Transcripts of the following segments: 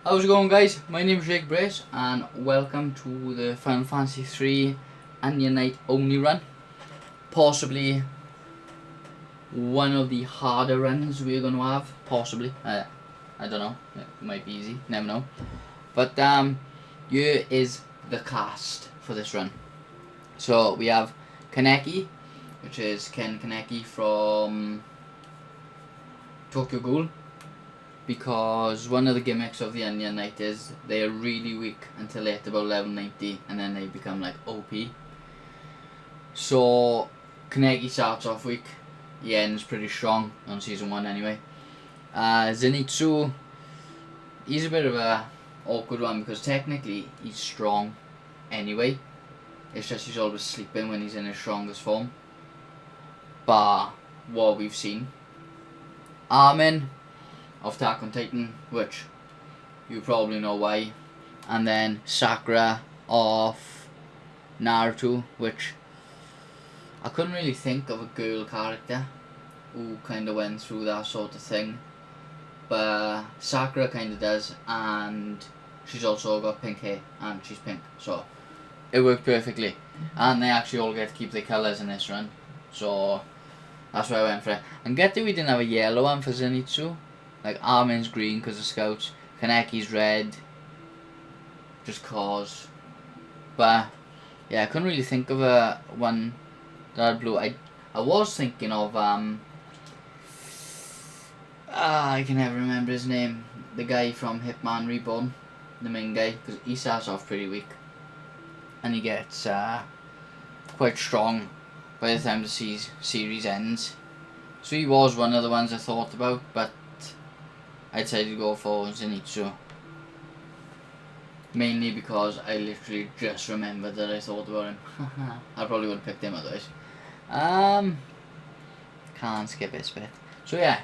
How's it going, guys? My name is Jakey and welcome to the Final Fantasy 3 Onion Night only run. Possibly one of the harder runs we're going to have. Possibly. I don't know. It might be easy. Never know. But here is the cast for this run. So we have Kaneki, which is Ken Kaneki from Tokyo Ghoul. Because one of the gimmicks of the Onion Knight is they are really weak until they hit about level 90 and then they become like OP. So Kaneki starts off weak, he ends pretty strong on season 1 anyway. Zenitsu, he's a bit of a awkward one because technically he's strong anyway. It's just he's always sleeping when he's in his strongest form. Bar what we've seen. Armin of Attack on Titan, which you probably know why, and then Sakura of Naruto, which I couldn't really think of a girl character who kind of went through that sort of thing, but Sakura kind of does, and she's also got pink hair and she's pink, so it worked perfectly. And they actually all get to keep their colours in this run, so that's why I went for it. And get that we didn't have a yellow one for Zenitsu. Like Armin's green because of scouts, Kaneki's red, just cause. But yeah, I couldn't really think of a one that had blue. I was thinking of I can never remember his name. The guy from Hitman Reborn, the main guy, because he starts off pretty weak, and he gets quite strong by the time the series ends. So he was one of the ones I thought about, but I decided to go for Zenitsu. Mainly because I literally just remembered that I thought about him. I probably would have picked him otherwise. Can't skip this bit. So yeah.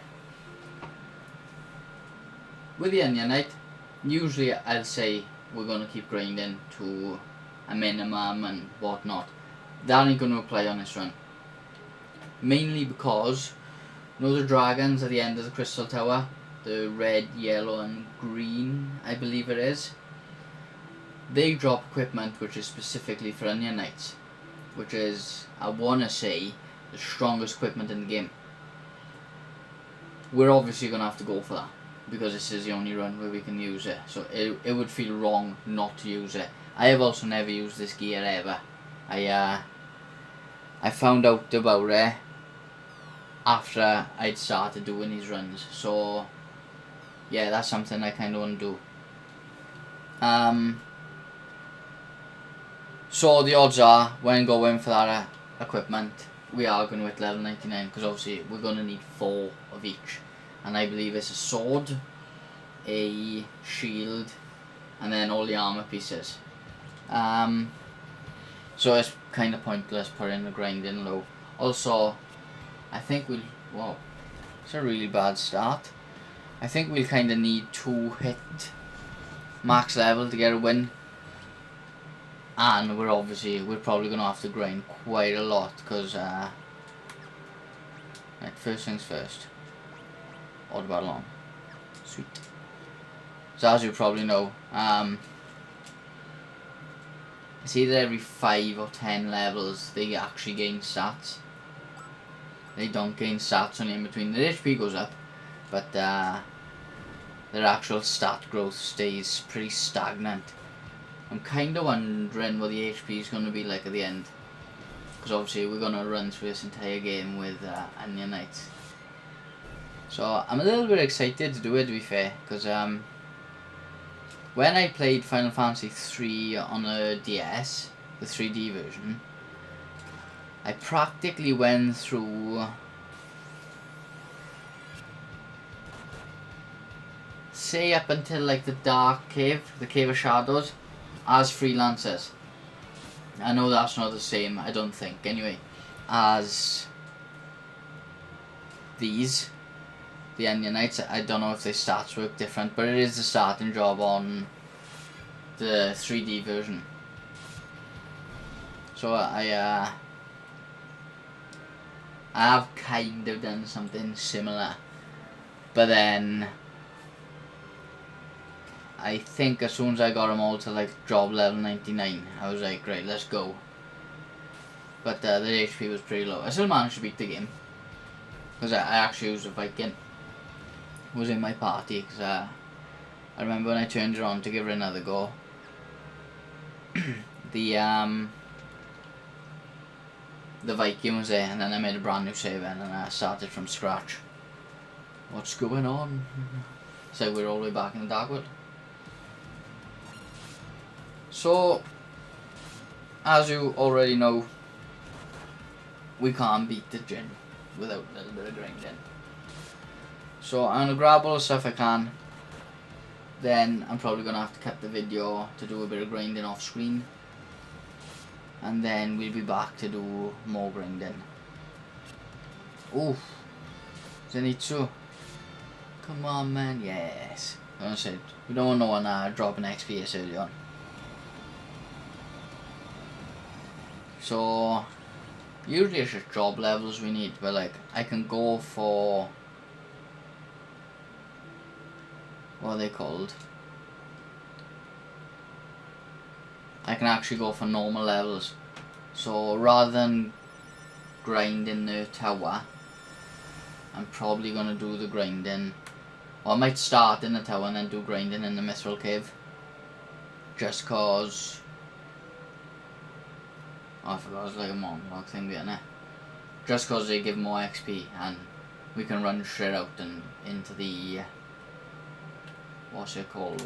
With the Onion Knight, usually I'll say we're going to keep grinding to a minimum and whatnot. That ain't going to apply on this run. Mainly because, you know the dragons at the end of the Crystal Tower? The red, yellow and green, I believe it is. They drop equipment which is specifically for Onion Knights, which is, I want to say, the strongest equipment in the game. We're obviously going to have to go for that, because this is the only run where we can use it, so it would feel wrong not to use it. I have also never used this gear ever. I found out about it after I'd started doing these runs, so yeah, that's something I kind of want to do. So the odds are, when going for that equipment, we are going to hit level 99, because obviously we're going to need 4 of each. And I believe it's a sword, a shield, and then all the armor pieces. So it's kind of pointless putting the grinding low. Also, I think whoa, it's a really bad start. I think we'll kind of need to hit max level to get a win, and we're probably going to have to grind quite a lot, because right, first things first, odd battle on, sweet. So as you probably know, it's either every 5 or 10 levels they actually gain stats. They don't gain stats only in between. The HP goes up, but their actual stat growth stays pretty stagnant. I'm kind of wondering what the HP is going to be like at the end, because obviously we're going to run through this entire game with Onion Knights. So I'm a little bit excited to do it, to be fair, because when I played Final Fantasy 3 on a DS, the 3D version, I practically went through, say, up until like the Dark Cave, the Cave of Shadows, as freelancers. I know that's not the same, I don't think, anyway, as these, the Onion Knights. I don't know if their stats work different, but it is the starting job on the 3D version. So I have kind of done something similar, but then I think as soon as I got them all to like job level 99, I was like, right, let's go. But the HP was pretty low. I still managed to beat the game. Because I actually used a Viking. Was in my party. Because I remember when I turned it on to give it another go. The Viking was there, and then I made a brand new save and I started from scratch. What's going on? So we're all the way back in the Dark World. So, as you already know, we can't beat the gym without a little bit of grinding. So I'm gonna grab all the stuff I can. Then I'm probably gonna have to cut the video to do a bit of grinding off screen. And then we'll be back to do more grinding. Oof. Zenitsu. Come on, man. Yes. Like I said, we don't want no one dropping XP early on. So, usually it's just job levels we need, but like, I can go for, what are they called? I can actually go for normal levels. So rather than grinding the tower, I'm probably going to do the grinding, or I might start in the tower and then do grinding in the Mithril Cave. Just cause, oh, I forgot it was like a monologue thing, didn't it? Just cause they give more XP and we can run straight out and into the, what's it called?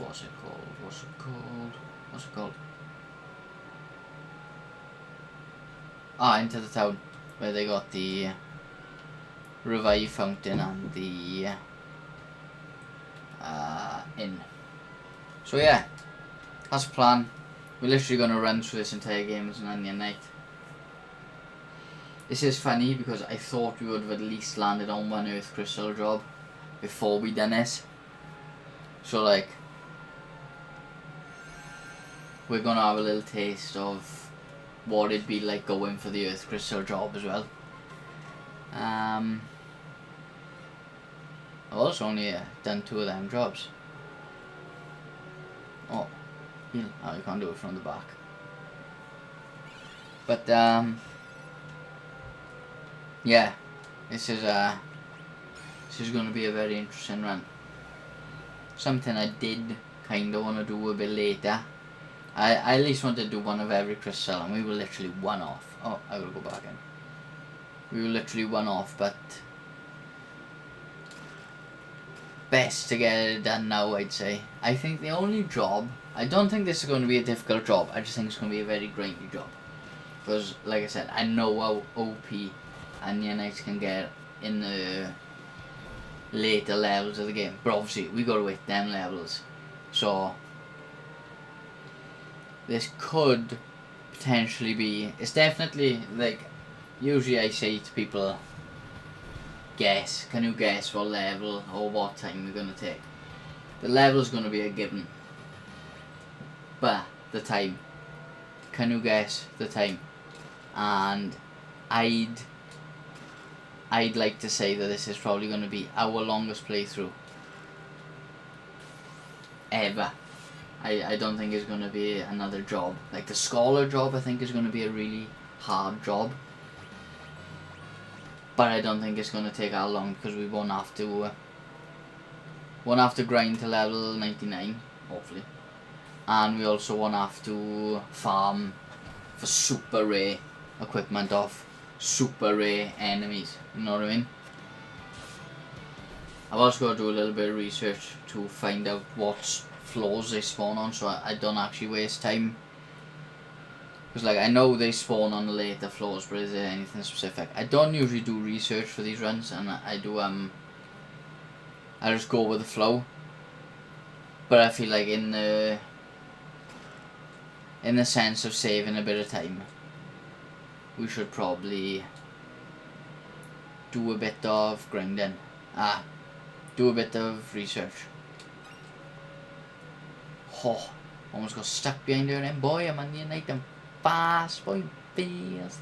Into the town where they got the revive fountain and the inn. So yeah, that's the plan. We're literally gonna run through this entire game as an onion night. This is funny because I thought we would have at least landed on one earth crystal job before we done this. So like, we're gonna have a little taste of what it'd be like going for the earth crystal job as well. I've also only done 2 of them jobs. Oh, you can't do it from the back. But yeah, this is going to be a very interesting run. Something I did kind of want to do a bit later. I at least want to do one of every crystal, and we were literally one off. Oh, I gotta go back in. We were literally one off, but best to get it done now, I'd say. I think the only job, I don't think this is going to be a difficult job, I just think it's going to be a very grindy job. Because, like I said, I know how OP Onion Knights can get in the later levels of the game. But obviously, we got to hit them levels. So, this could potentially be, it's definitely, like, usually I say to people, guess, can you guess what level or what time we're going to take? The level is going to be a given, but the time, can you guess the time? And I'd like to say that this is probably going to be our longest playthrough ever. I don't think it's going to be another job. Like the scholar job, I think is going to be a really hard job. But I don't think it's going to take that long because we won't have to grind to level 99, hopefully. And we also won't have to farm for super rare equipment off super rare enemies, you know what I mean? I've also got to do a little bit of research to find out what floors they spawn on, so I don't actually waste time. Because like, I know they spawn on the later floors, but is there anything specific? I don't usually do research for these runs, and I do I just go with the flow. But I feel like in the sense of saving a bit of time, we should probably do a bit of grinding. Do a bit of research. Oh, almost got stuck behind there then, boy. I'm on the night, I'm fast, boy, fast.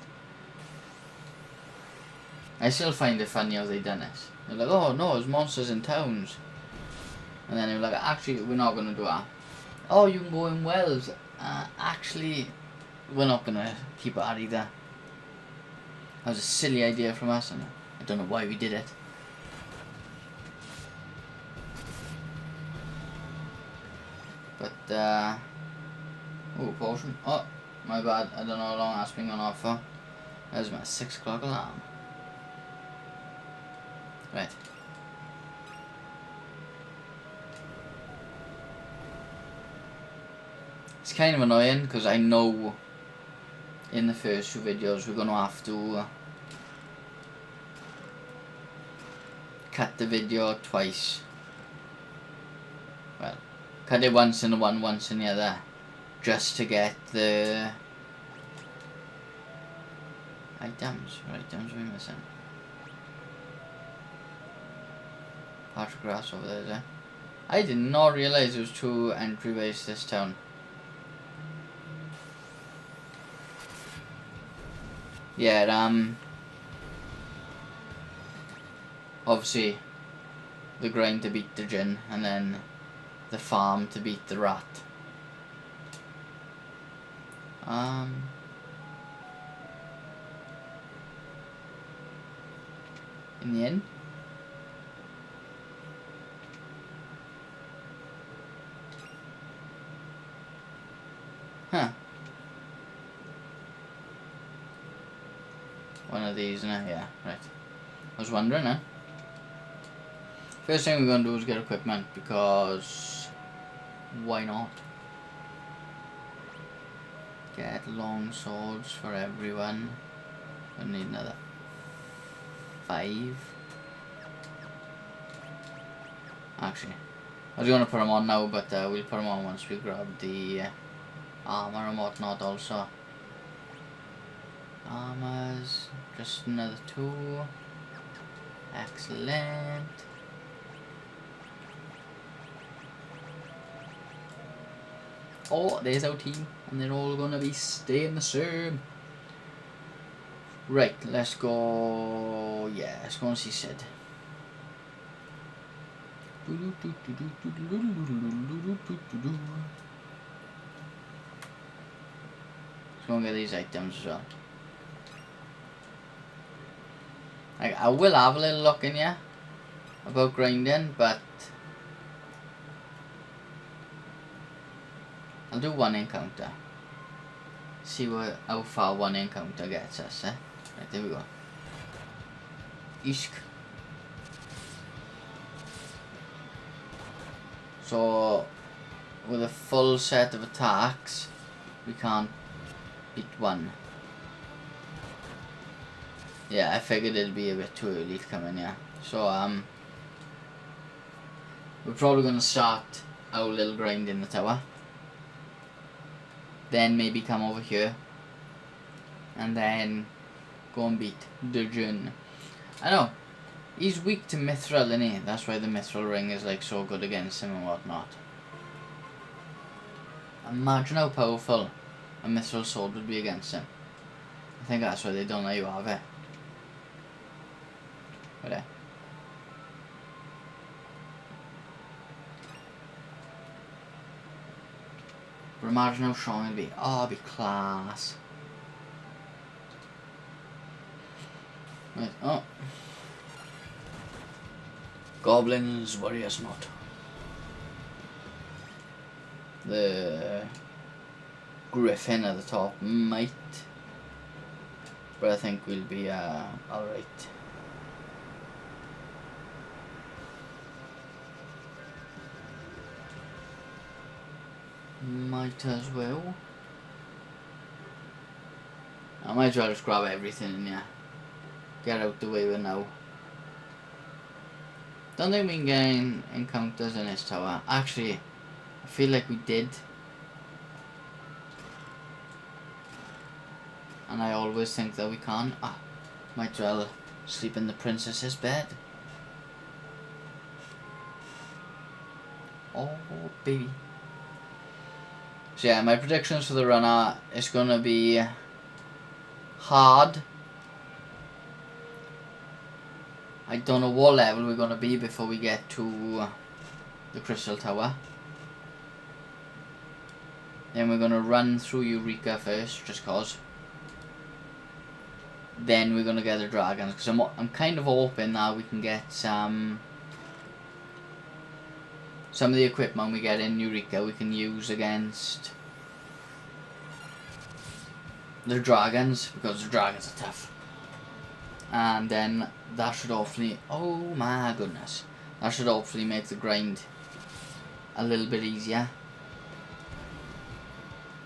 I still find it funny how they done this. They're like, oh no, there's monsters in towns. And then they're like, actually, we're not going to do that. Oh, you can go in wells. Actually, we're not gonna keep at either. That was a silly idea from us, and I don't know why we did it. But, oh, potion. Oh, my bad. I don't know how long that's been going off for. There's my 6 o'clock alarm. Right. It's kind of annoying because I know in the first 2 videos we're going to have to cut the video twice. Well, cut it once in the one, once in the other, just to get the items. What items are we missing? Patch of grass over there, is there? I did not realise there was 2 entryways to this town. Yeah, obviously the grind to beat the gin, and then the farm to beat the rat. In the end, huh? One of these, yeah, right. I was wondering, huh? First thing we're gonna do is get equipment, because why not? Get long swords for everyone. I need another 5. Actually, I was gonna put them on now, but we'll put them on once we grab the armor and whatnot also. Armors, just another 2. Excellent. Oh, there's our team, and they're all gonna be staying the same. Right, let's go. Yeah, let's go and see Sid. Let's go and get these items as well. I will have a little look in here about grinding, but I'll do 1 encounter. See how far 1 encounter gets us, eh? Right, there we go. Ishk. So, with a full set of attacks, we can't beat 1. Yeah, I figured it'd be a bit too early to come in here. So, we're probably going to start our little grind in the tower. Then maybe come over here. And then go and beat the Jinn. I know, he's weak to Mithril, isn't he? That's why the Mithril ring is like so good against him and whatnot. Imagine how powerful a Mithril sword would be against him. I think that's why they don't let you have it. But yeah. But imagine how strong it'd be. Oh, it'd be class. Right, oh. Goblins, worry us not. The griffin at the top might, but I think we'll be alright. Might as well. I might as well just grab everything in here. Get out the way with now. Don't think we can gain encounters in this tower. Actually, I feel like we did. And I always think that we can. Might as well sleep in the princess's bed. Oh, baby. So yeah, my predictions for the run are, it's gonna be hard. I don't know what level we're gonna be before we get to the Crystal Tower. Then we're gonna run through Eureka first, just cause. Then we're gonna get the dragons, because I'm kind of hoping that we can get some of the equipment we get in Eureka we can use against the dragons, because the dragons are tough. And then that should hopefully, oh my goodness, that should hopefully make the grind a little bit easier.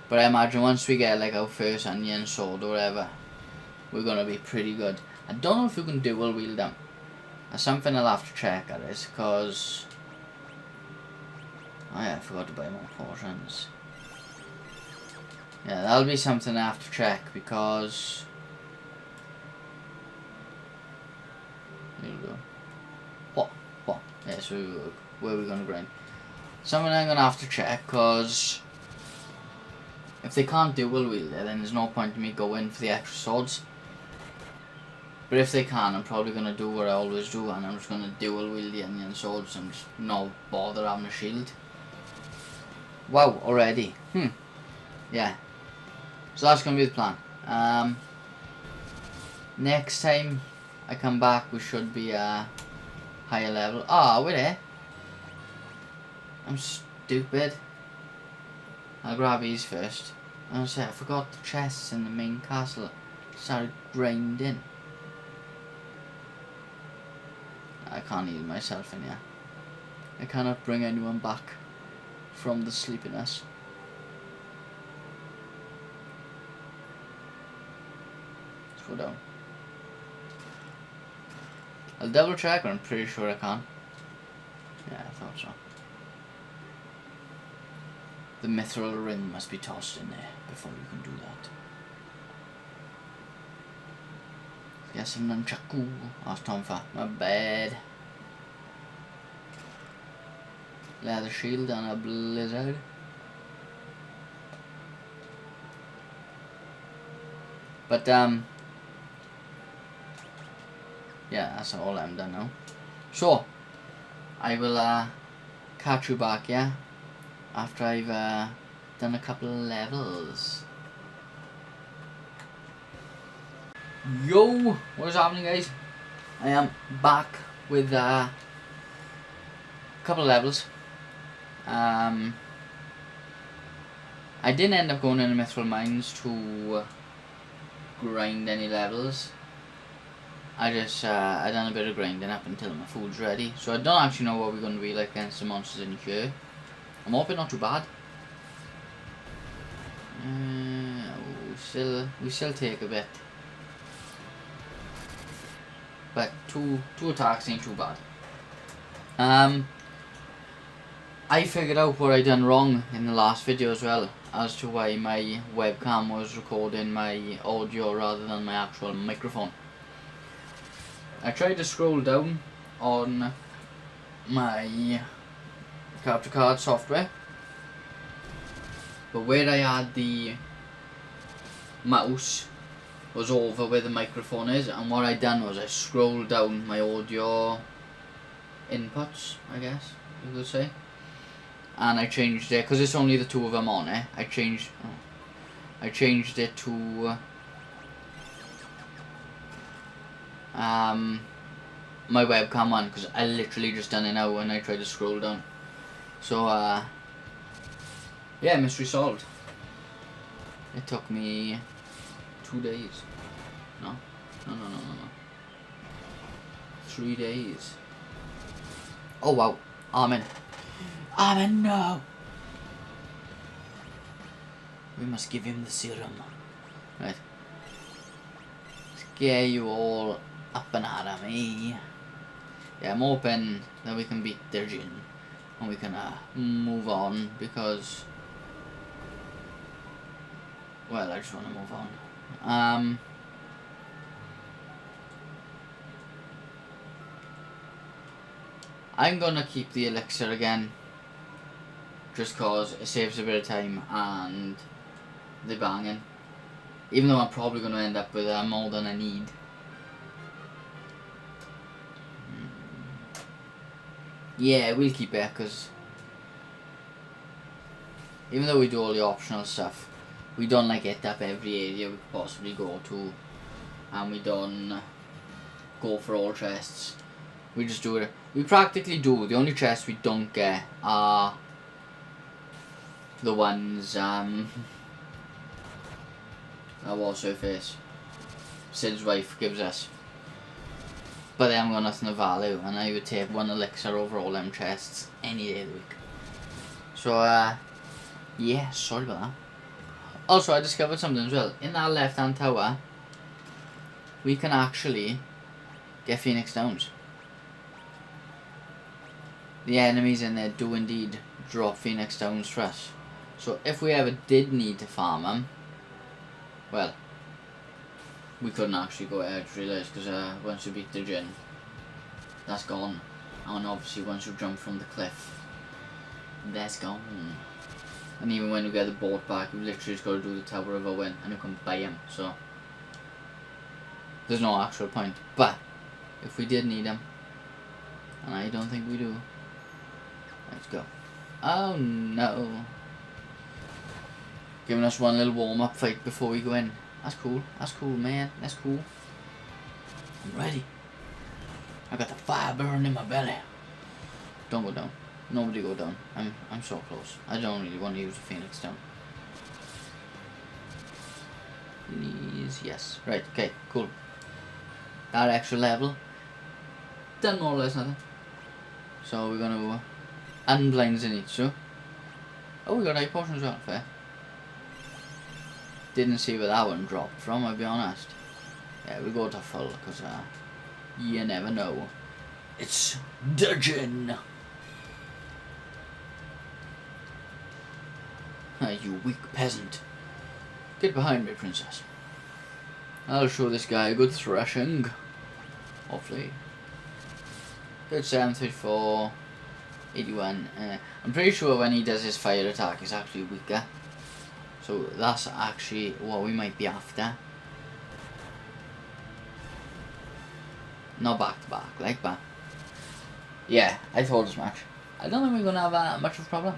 But I imagine once we get like our first onion sword or whatever, we're gonna be pretty good. I don't know if you can dual wield them. That's something I'll have to check at this, because oh yeah, I forgot to buy more potions. Yeah, that'll be something I have to check, because here we go. What? Yeah, so where are we gonna grind? Something I'm gonna have to check, because if they can't dual wield it, then there's no point in me going for the extra swords. But if they can, I'm probably gonna do what I always do, and I'm just gonna dual wield the onion swords and just no bother having a shield. Wow, already. Yeah. So that's gonna be the plan. Next time I come back, we should be a higher level. Ah, we're there. I'm stupid. I'll grab these first. I forgot the chests in the main castle. Started grinding. I can't heal myself in here. I cannot bring anyone back from the sleepiness. Let's go down. I'll double check, but I'm pretty sure I can. Yeah, I thought so. The mithril ring must be tossed in there before you can do that. Get some nunchaku. That's time for my bad. Leather shield and a blizzard. But yeah, that's all I'm done now. So I will catch you back, yeah, after I've done a couple of levels. Yo, what's happening, guys? I am back with a couple of levels. I didn't end up going in the mithril mines to grind any levels. I just I done a bit of grinding up until my food's ready. So I don't actually know what we're gonna be like against the monsters in here. I'm hoping not too bad. We still take a bit, but two attacks ain't too bad. I figured out what I done wrong in the last video as well, as to why my webcam was recording my audio rather than my actual microphone. I tried to scroll down on my capture card software, but where I had the mouse was over where the microphone is, and what I done was I scrolled down my audio inputs, I guess you could say, and I changed it, because it's only the two of them on it. I changed it to my webcam one, because I literally just done it now when I tried to scroll down. So yeah, mystery solved. It took me 2 days. No. 3 days. Oh wow. Amen, no. We must give him the serum. Right. Scare you all up and out of me. Yeah, I'm hoping that we can beat their gin and we can move on, because well, I just want to move on. I'm gonna keep the elixir again, just cause it saves a bit of time and the banging, even though I'm probably gonna end up with more than I need. Yeah, we'll keep it, cause even though we do all the optional stuff, we don't like hit up every area we could possibly go to, and we don't go for all chests. We just do it. We practically do. The only chests we don't get are the ones that was surface Sid's wife gives us, but they haven't got nothing of value, and I would take 1 elixir over all them chests any day of the week. So yeah, sorry about that. Also, I discovered something as well. In that left hand tower, we can actually get Phoenix Downs. The enemies in there do indeed drop Phoenix Downs for us. So if we ever did need to farm them, well, we couldn't actually go ahead, realise, because once you beat the gin, that's gone. And obviously once you jump from the cliff, that's gone. And even when you get the boat back, you literally just got to do the Tower of Owen and you can buy them. So there's no actual point. But if we did need them, and I don't think we do, let's go. Oh no. Giving us one little warm-up fight before we go in. That's cool. That's cool, man. That's cool. I'm ready. I got the fire burning in my belly. Don't go down. Nobody go down. I'm so close. I don't really want to use a Phoenix down. Please, yes. Right, okay, cool. That extra level. Done more or less nothing. So we're gonna unblind Zenitsu. Oh, we got 8 potions as well, fair. Didn't see where that one dropped from, I'll be honest. Yeah, we go to full, because you never know. It's Dudgeon! You weak peasant. Get behind me, princess. I'll show this guy a good thrashing. Hopefully. Good 734. 81. I'm pretty sure when he does his fire attack, it's actually weaker. So that's actually what we might be after. Not back to back, like that. Yeah, I thought as much. I don't think we're gonna have much of a problem.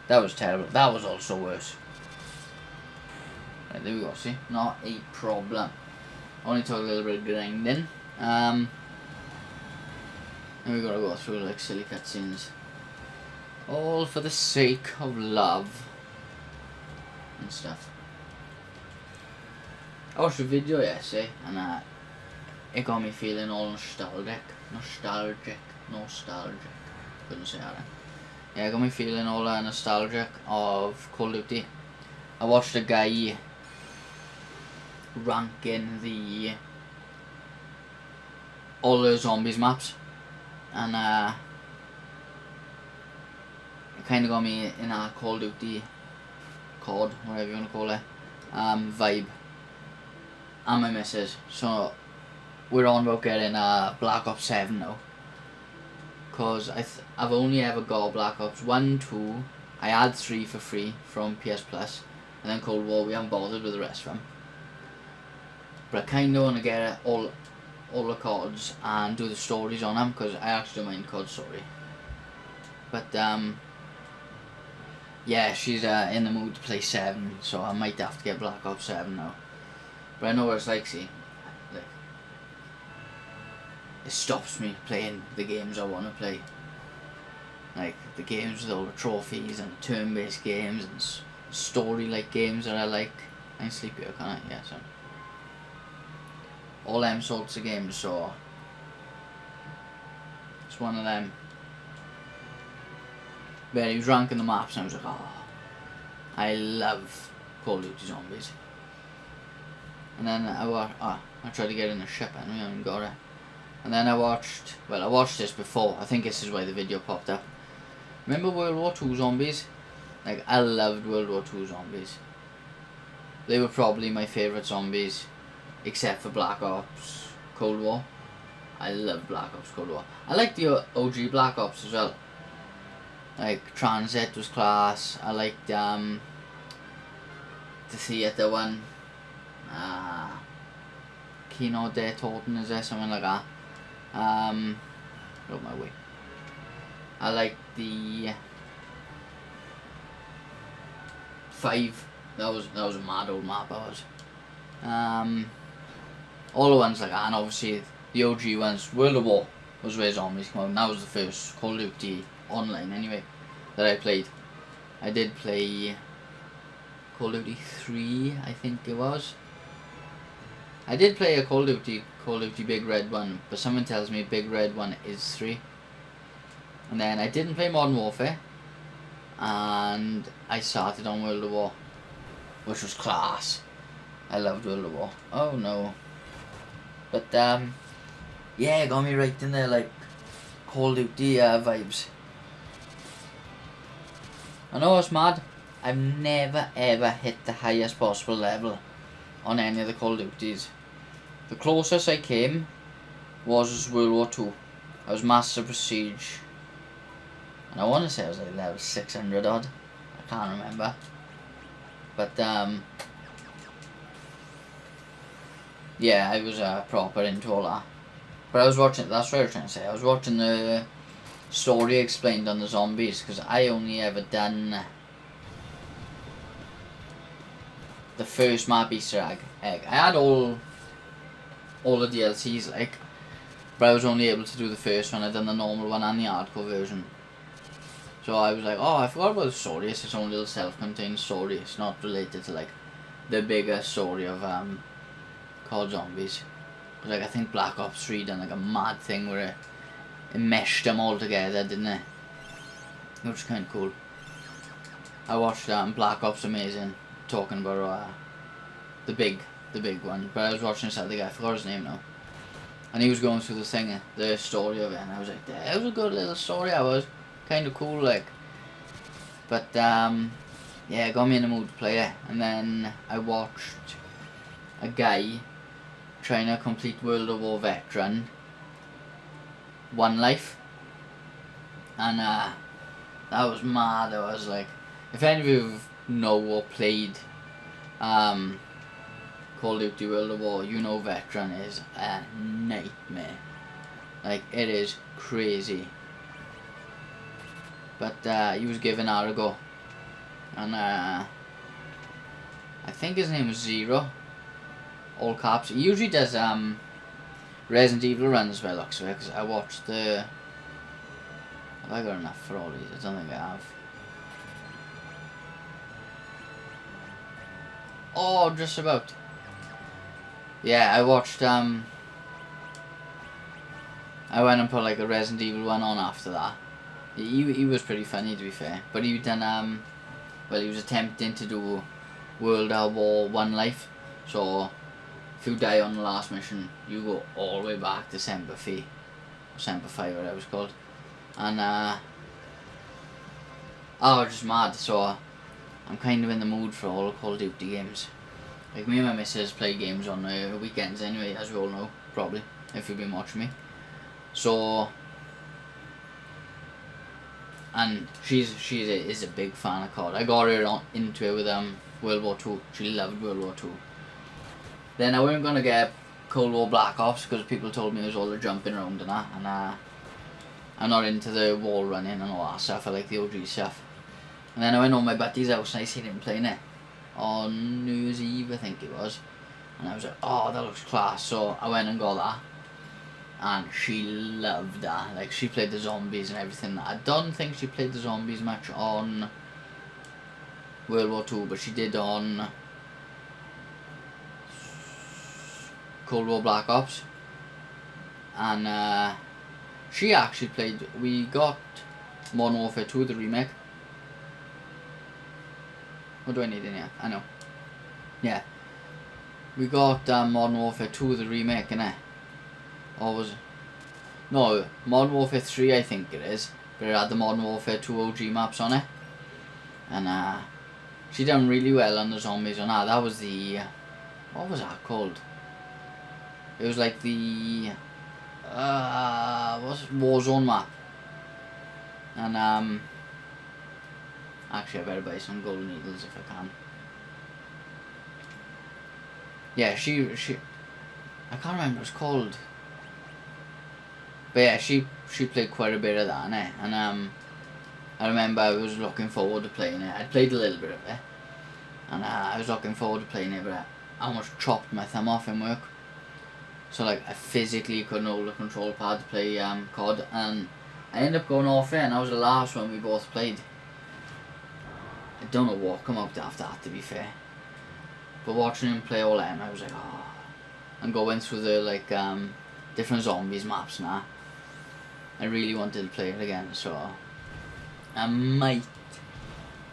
That was terrible. That was also worse. Right, there we go, see? Not a problem. Only took a little bit of grinding. And we gotta go through like silly cutscenes. All for the sake of love. And stuff. I watched a video yesterday and it got me feeling all nostalgic. Couldn't say that. Yeah, it got me feeling all nostalgic of Call of Duty. I watched a guy ranking all the zombies maps, and it kind of got me in a Call of Duty COD, whatever you want to call it, vibe. And my missus, so we're on about getting Black Ops 7 now. Cause I've only ever got Black Ops 1, 2, I had 3 for free from PS Plus, and then Cold War we haven't bothered with the rest of them. But I kind of want to get all the CODs and do the stories on them, because I actually don't mind COD story. But yeah, she's in the mood to play 7, so I might have to get Black Ops 7 now. But I know what it's like, see. Like, it stops me playing the games I want to play. Like the games with all the trophies and the turn-based games and story-like games that I like. I can sleep here, can't I? Yeah, so. All them sorts of games, so. It's one of them. But he was ranking the maps and I was like, oh, I love Call of Duty Zombies. And then I tried to get in the ship and we haven't got it. And then I watched this before. I think this is why the video popped up. Remember World War II Zombies? Like, I loved World War II Zombies. They were probably my favourite zombies, except for Black Ops Cold War. I love Black Ops Cold War. I like the OG Black Ops as well. Like, Transit was class. I liked the theatre one. Kino de Toten, is there something like that? Out my way. I like the 5. That was a mad old map. That was. All the ones like that, and obviously the OG ones. World of War was where zombies came out, and that was the first Call of Duty online anyway that I played. I did play Call of Duty 3, I think it was. I did play a Call of Duty Big Red 1, but someone tells me Big Red 1 is 3. And then I didn't play Modern Warfare, and I started on World of War, which was class. I loved World of War. Oh no. But yeah, it got me right in there, like Call of Duty vibes. I know it's mad. I've never ever hit the highest possible level on any of the Call of Duties. The closest I came was World War 2. I was Master Prestige, and I want to say I was like level 600 odd. I can't remember. But yeah, I was proper into all that. But I was watching, that's what I was trying to say, I was watching the story explained on the zombies, because I only ever done the first map Easter egg. I had all the DLCs, like, but I was only able to do the first one. I'd done the normal one and the hardcore version. So I was like, oh, I forgot about the story. It's its own little self-contained story. It's not related to like the bigger story of called Zombies. But like I think Black Ops 3 done like a mad thing where it meshed them all together, didn't it? Which was kind of cool. I watched Black Ops Amazing talking about the big one, but I was watching this other guy, I forgot his name now, and he was going through the story of it, and I was like, that was a good little story. I was kind of cool, like, but yeah, it got me in the mood to play it. And then I watched a guy trying to complete World of War Veteran One Life, and that was mad. I was like, if any of you know or played Call of Duty World of War, you know Veteran is a nightmare. Like, it is crazy. But he was giving that a go, and I think his name was Zero, all caps. He usually does Resident Evil runs by the looks of it, because I watched the... Have I got enough for all these? I don't think I have. Oh, just about. Yeah, I watched I went and put like a Resident Evil one on after that. He was pretty funny, to be fair, but he done well, he was attempting to do World of War One Life, so if you die on the last mission, you go all the way back to Semper Fi, Semper Fi, whatever it was called, and oh, just mad. So I'm kind of in the mood for all Call of Duty games. Like, me and my missus play games on weekends anyway, as we all know, probably, if you've been watching me. So, and she is a big fan of COD. I got her into it with World War 2. She loved World War 2. Then I weren't going to get Cold War Black Ops, because people told me it was all the jumping around and that, and I'm not into the wall running and all that stuff. I like the OG stuff. And then I went on my buddy's house and I seen him playing it on New Year's Eve, I think it was, and I was like, oh, that looks class. So I went and got that, and she loved that. Like, she played the zombies and everything. I don't think she played the zombies much on World War 2, but she did on Cold War Black Ops. And she actually played, we got Modern Warfare 2, the remake. What do I need in here? I know. Yeah. We got Modern Warfare 2, the remake, innit? Or was it? No, Modern Warfare 3, I think it is. But it had the Modern Warfare 2 OG maps on it. And she done really well on the zombies on that. That was the... what was that called? It was like the... what's it? Warzone map. And actually, I better buy some gold needles if I can. Yeah, she I can't remember what it's called. But yeah, she played quite a bit of that, and I remember I was looking forward to playing it. I'd played a little bit of it, and I was looking forward to playing it, but I almost chopped my thumb off in work. So like I physically couldn't hold the control pad to play COD, and I ended up going off it, and that was the last one we both played. I don't know what come up after that, to be fair. But watching him play all them, I was like, oh. And going through the like different zombies maps now. I really wanted to play it again, so I might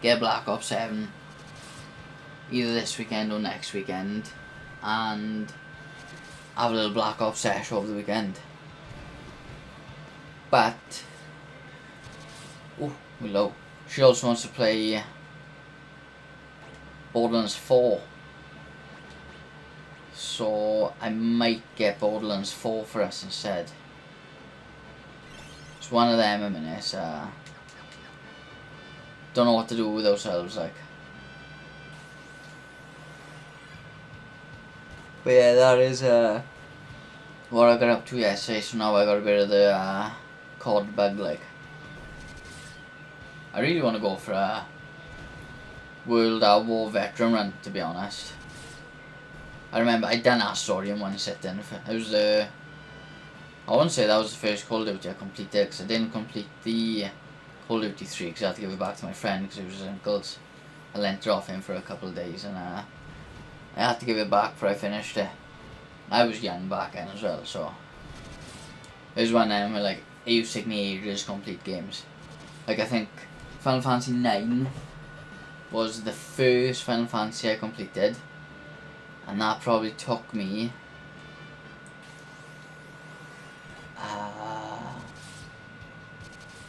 get Black Ops 7 either this weekend or next weekend, and have a little Black Ops sesh over the weekend. But Willow, she also wants to play Borderlands 4, so I might get Borderlands 4 for us instead. It's one of them a minute. Don't know what to do with ourselves, like. But yeah, that is what I got up to yesterday. So now I got a bit of the COD bug, like. I really want to go for a World at War veteran run, to be honest. I remember I'd done that story in one sitting. It was I wouldn't say that was the first Call of Duty I completed, because I didn't complete the Call of Duty 3 because I had to give it back to my friend because it was his uncle's. I lent it off him for a couple of days, and I had to give it back before I finished it. I was young back then as well, so it was one of them where like it used to take me ages to complete games. Like I think Final Fantasy 9 was the first Final Fantasy I completed, and that probably took me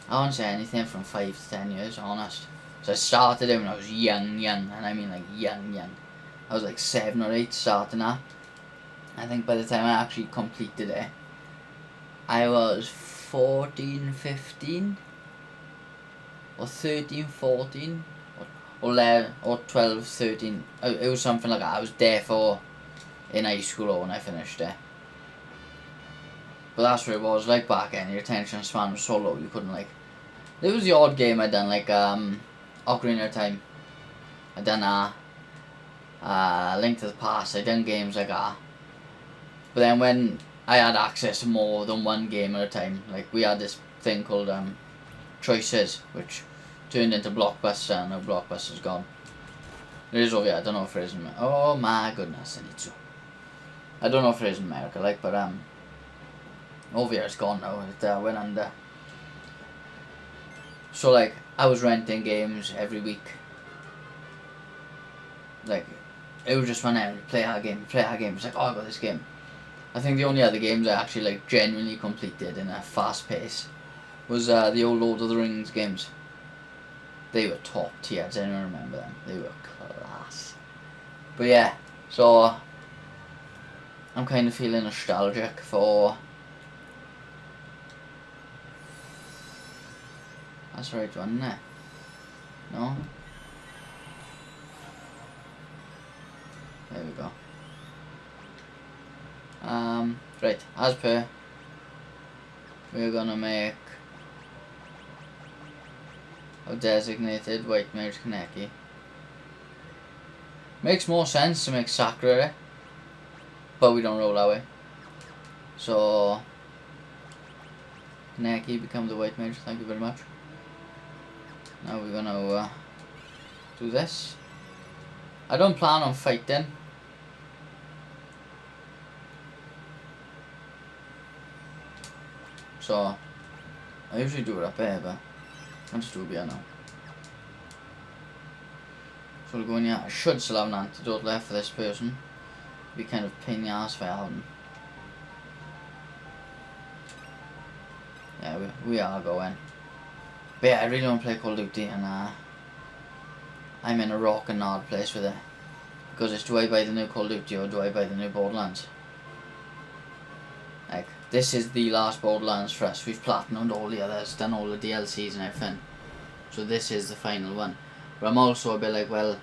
I won't say anything from 5 to 10 years, honest. So I started it when I was young, and I mean like young. I was like 7 or 8 starting that. I think by the time I actually completed it, I was 14, 15, or 13, 14, or 11, or 12, 13. It was something like that. I was therefore in high school or when I finished it. But that's what it was like back then. Your attention span was so low you couldn't like. There was the odd game I done, like Ocarina of Time. I done Link to the Past. I done games like that. But then when I had access to more than one game at a time, like we had this thing called Choices, which turned into Blockbuster, and now Blockbuster's gone. It is over here. I don't know if it is in America. Oh my goodness, I need to. I don't know if it is in America, like, but over here it's gone now. It went under. So like I was renting games every week. Like it was just when I play our game. It's like, oh, I got this game. I think the only other games I actually like genuinely completed in a fast pace was the old Lord of the Rings games. They were top tier. Does anyone remember them? They were class. But yeah, so I'm kind of feeling nostalgic for. That's the right one, isn't it? No? There we go. Right, as per, we're gonna make a designated white mage Kaneki. Makes more sense to make Sakura, but we don't roll that way. So, Kaneki become the white mage, thank you very much. Now we're gonna do this. I don't plan on fighting. So, I usually do it up here, but I'll just do it here now. So we'll go in here. I should still have an antidote left for this person. Be kind of pain in the ass if I haven't. Yeah, we are going. But yeah, I really want to play Call of Duty, and I'm in a rock and hard place with it. Because it's, do I buy the new Call of Duty or do I buy the new Borderlands? Like, this is the last Borderlands for us. We've platinumed all the others, done all the DLCs and everything. So this is the final one. But I'm also a bit like, well,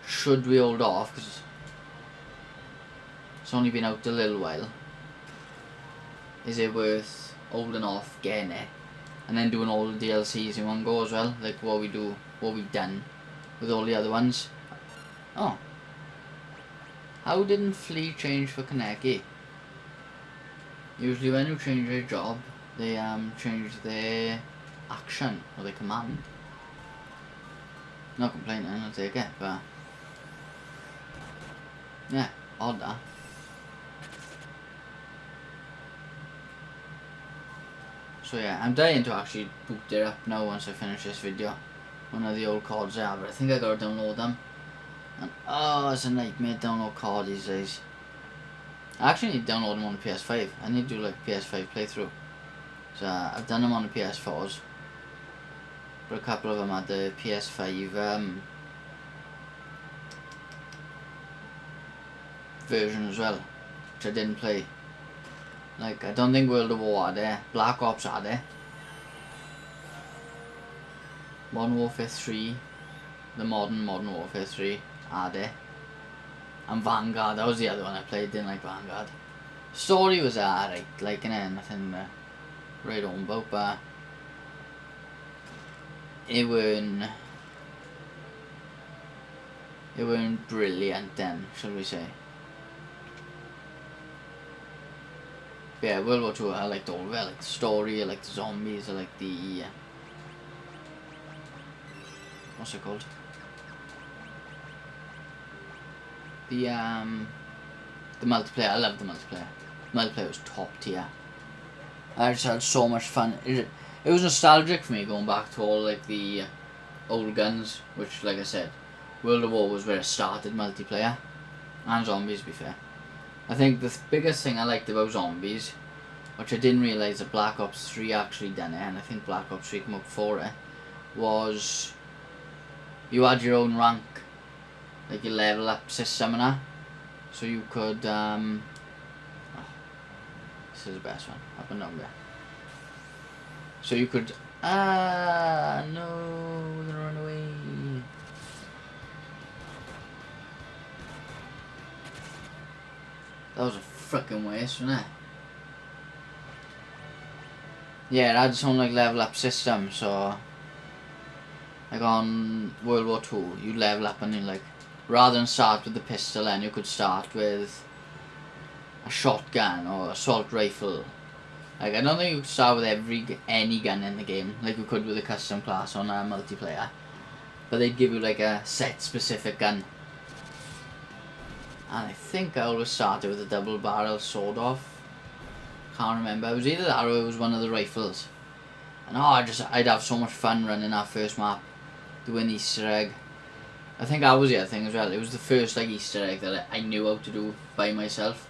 should we hold off? Because it's only been out a little while. Is it worth holding off getting it, and then doing all the DLCs in one go as well, like what we've done with all the other ones. Oh, how didn't Flea change for Kaneki? Usually when you change your job, they change their action or their command. Not complaining, I'll take it, but yeah, odd that. So yeah, I'm dying to actually boot it up now once I finish this video. One of the old cards I have, but I think I gotta download them. And oh, it's a nightmare to download cards these days. I actually need to download them on the PS5. I need to do like PS5 playthrough. So I've done them on the PS4s. But a couple of them had the PS5 version as well, which I didn't play. Like, I don't think World of War had it. Black Ops had it. Modern Warfare 3, the Modern Warfare 3 had it. And Vanguard, that was the other one I played, didn't like Vanguard. Story was alright, like, nothing right on about, but it weren't brilliant then, shall we say. But yeah, World War 2, I liked all of it. I liked the story, I liked the zombies, I liked the what's it called? The multiplayer. I loved the multiplayer. Multiplayer was top tier. I just had so much fun. It was nostalgic for me going back to all like the old guns, which, like I said, World of War was where it started multiplayer, and zombies, to be fair. I think the biggest thing I liked about zombies, which I didn't realise that Black Ops 3 actually done it, and I think Black Ops 3 came up before it, was you had your own rank, like your level up system and that. So you could, this is the best one, up and down there. So you could, no, we're gonna run away. That was a frickin' waste, wasn't it? Yeah, it had its own like level up system, so like on World War 2, you level up and you like, rather than start with the pistol, then you could start with a shotgun or assault rifle. Like, I don't think you could start with any gun in the game, like you could with a custom class on a multiplayer. But they'd give you like a set specific gun. And I think I always started with a double barrel sword off. Can't remember. It was either that or it was one of the rifles. And I'd have so much fun running that first map, doing the Easter egg. I think that was the other thing as well. It was the first like Easter egg that I knew how to do by myself.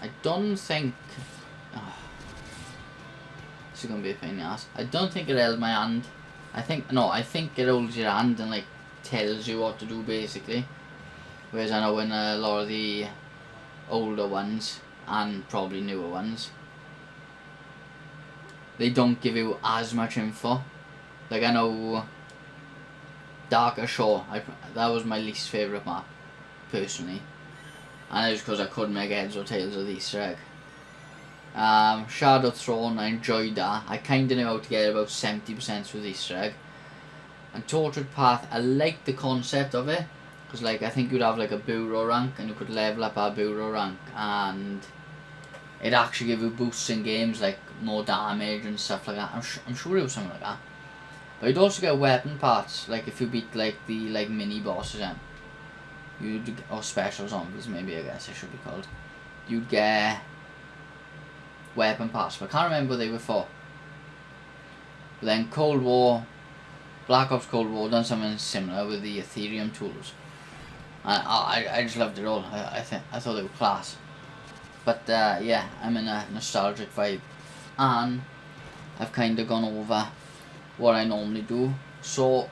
I don't think... Oh, this is going to be a pain in the ass. I don't think it held my hand. I think it holds your hand and like tells you what to do basically. Whereas I know in a lot of the older ones, and probably newer ones, they don't give you as much info. Like, I know Darker Shore, that was my least favourite map, personally. And it was because I couldn't make heads or tails of the Easter egg. Shadow Throne, I enjoyed that. I kinda knew how to get about 70% through the Easter egg. And Tortured Path, I liked the concept of it. Because like, I think you'd have like a bureau rank and you could level up our bureau rank and it'd actually give you boosts in games, like more damage and stuff like that. I'm sure it was something like that. But you'd also get weapon parts, like if you beat like the like mini bosses then. Or special zombies maybe, I guess it should be called. You'd get weapon parts, but I can't remember what they were for. But then Cold War, Black Ops Cold War done something similar with the Ethereum tools. I just loved it all. I thought they were class. But yeah, I'm in a nostalgic vibe, and I've kind of gone over what I normally do. So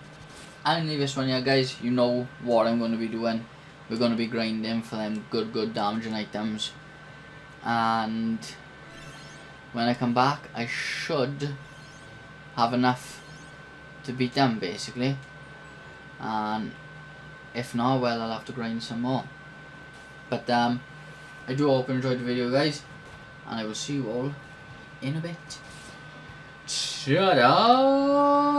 I'm gonna leave this one here, guys. You know what I'm going to be doing. We're going to be grinding for them good damaging items, and when I come back, I should have enough to beat them basically. And if not, well, I'll have to grind some more. But I do hope you enjoyed the video, guys. and I will see you all in a bit. Ta-da!